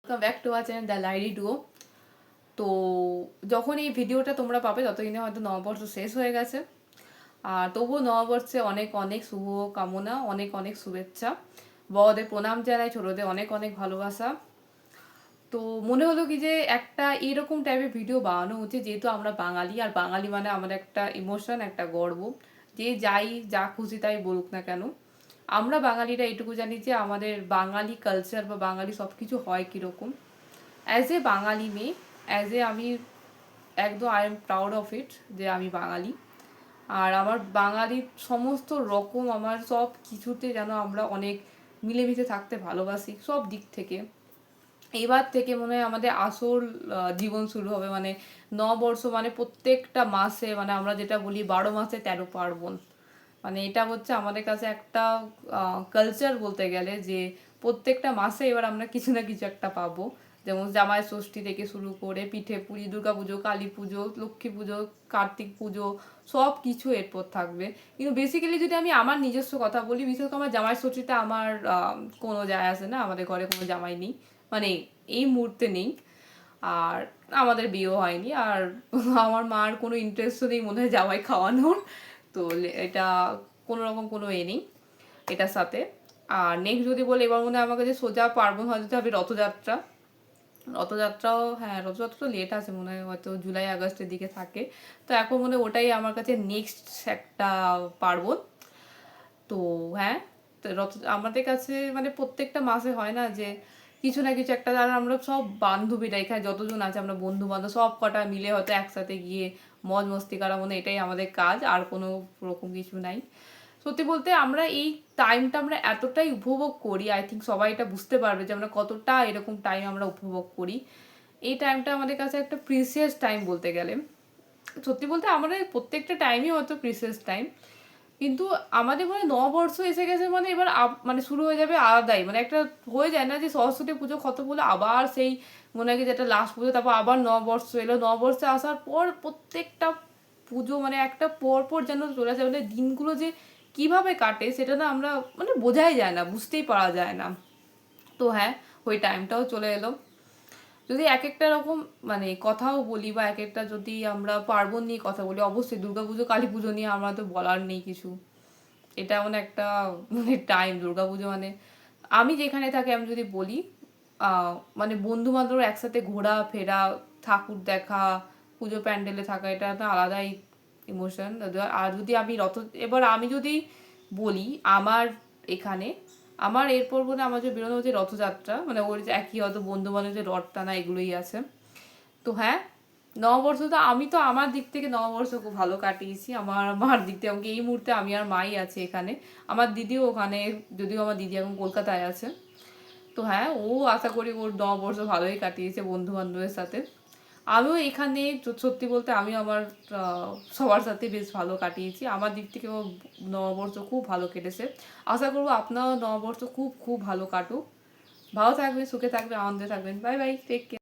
Welcome back to our channel the লাইরি duo. তো যখন এই ভিডিওটা তোমরা পাবে ততদিনে হয়তো নববর্ষ শেষ হয়ে গেছে। আর তবুও নববর্ষে অনেক অনেক শুভ কামনা, অনেক অনেক শুভেচ্ছা। বড়দের প্রণাম জানাই, ছোটদের অনেক অনেক ভালোবাসা। তো মনে হলো কি যে একটা এরকম টাইপের ভিডিও বানানো উচিত, যেহেতু আমরা বাঙালি, আর বাঙালি মানে আমাদের একটা ইমোশন, একটা গর্ব। যে যাই যা খুশি তাই বলুক না কেন, আমরা বাঙালিরা এটুকু জানি যে আমাদের বাঙালি কালচার বা বাঙালি সব কিছু হয় কীরকম। অ্যাজ এ বাঙালি মেয়ে, অ্যাজ এ আমি একদম I am proud of it যে আমি বাঙালি। আর আমার বাঙালির সমস্ত রকম আমার সব কিছুতে যেন আমরা অনেক মিলেমিশে থাকতে ভালোবাসি সব দিক থেকে। এবার থেকে মনে হয় আমাদের আসল জীবন শুরু হবে, মানে নববর্ষ মানে প্রত্যেকটা মাসে, মানে আমরা যেটা বলি 12 মাসে 13 পার্বণ। মানে এটা হচ্ছে আমাদের কাছে একটা কালচার বলতে গেলে, যে প্রত্যেকটা মাসে এবার আমরা কিছু না কিছু একটা পাবো। যেমন জামাই ষষ্ঠী থেকে শুরু করে পিঠে পুলি, দুর্গা পুজো, কালী পুজো, লক্ষ্মী পুজো, কার্তিক পুজো, সব কিছু এরপর থাকবে। কিন্তু বেসিক্যালি যদি আমি আমার নিজস্ব কথা বলি, বিশেষ করে আমার জামাই ষষ্ঠীতে আমার কোনো যায় আসে না, আমাদের ঘরে কোনো জামাই নেই, মানে এই মুহূর্তে নেই। আর আমাদের বিয়েও হয়নি, আর আমার মার কোনো ইন্টারেস্টও নেই মনে হয় জামাই খাওয়ানোর। তো এটা কোনো রকম কোনো এ নেই এটার সাথে। আর নেক্সট যদি বলে, এবার মনে হয় আমার কাছে সোজা পার্বণ হয়তো হবে রথযাত্রা। রথযাত্রাও, হ্যাঁ রথযাত্রা তো লেট আছে মনে হয়, হয়তো জুলাই আগস্টের দিকে থাকে। তো এখন মনে হয় ওটাই আমার কাছে নেক্সট একটা পার্বণ। তো হ্যাঁ, তো রথ আমাদের কাছে মানে প্রত্যেকটা মাসে হয় না যে কিছু না কিছু একটা, আর আমরা সব বান্ধবীরা এখানে যতজন আছে আমরা বন্ধু বান্ধব সব কটা মিলে হয়তো একসাথে গিয়ে মজ মস্তি করা, মানে এটাই আমাদের কাজ, আর কোনো রকম কিছু নাই। সত্যি বলতে আমরা এই টাইমটা আমরা এতটাই উপভোগ করি, আই থিঙ্ক সবাই এটা বুঝতে পারবে যে আমরা কতটা এরকম টাইম আমরা উপভোগ করি। এই টাইমটা আমাদের কাছে একটা প্রিসিয়াস টাইম বলতে গেলে। সত্যি বলতে আমাদের প্রত্যেকটা টাইমই হয়তো প্রিসিয়াস টাইম, কিন্তু আমাদের মনে হয় নববর্ষ এসে গেছে মানে এবার মানে শুরু হয়ে যাবে আলাদাই, মানে একটা হয়ে যায় না যে সরস্বতী পুজো খতম হলো আবার সেই মনে হয় যেটা লাস্ট পুজো, তারপর আবার নববর্ষ এলো, নববর্ষে আসার পর প্রত্যেকটা পুজো মানে একটা পর পর যেন চলে যায়, মানে দিনগুলো যে কিভাবে কাটে সেটা না আমরা মানে বোঝাই যায় না, বুঝতেই পারা যায় না। তো হ্যাঁ, ওই টাইমটাও চলে এলো। যদি এক একটা রকম মানে কথাও বলি, বা এক একটা যদি আমরা পার্বণ নিয়ে কথা বলি, অবশ্যই দুর্গাপুজো কালী পুজো নিয়ে আমরা তো বলার নেই কিছু। এটা এমন একটা মানে টাইম, দুর্গাপুজো মানে আমি যেখানে থাকি আমি যদি বলি, মানে বন্ধু বান্ধব একসাথে ঘোরা ফেরা, ঠাকুর দেখা, পুজো প্যান্ডেলে থাকা, এটা একটা আলাদাই ইমোশন। আর যদি আমি এবার আমি যদি বলি আমার এখানে, আমার এরপর বলে আমার যে বেরোনো হচ্ছে রথযাত্রা, মানে ওর যে একই হয়তো বন্ধু বান্ধব যে রথ টানা এগুলোই আছে। তো হ্যাঁ, নববর্ষ তো আমি তো আমার দিক থেকে নববর্ষ খুব ভালো কাটিয়েছি, আমার মার দিক থেকে। আমাকে এই মুহূর্তে আমি আর মাই আছে এখানে, আমার দিদিও ওখানে, যদিও আমার দিদি এখন কলকাতায় আছে। তো হ্যাঁ, ও আশা করি ওর নববর্ষ ভালোই কাটিয়েছে বন্ধু বান্ধবের সাথে। আমিও এখানে সত্যি বলতে আমি আমার সবার সাথে বেশ ভালো কাটিয়েছি, আমার দিক থেকেও নববর্ষ খুব ভালো কেটেছে। আশা করবো আপনারও নববর্ষ খুব খুব ভালো কাটুক। ভালো থাকবেন, সুখে থাকবেন, আনন্দে থাকবেন। Bye bye, take care.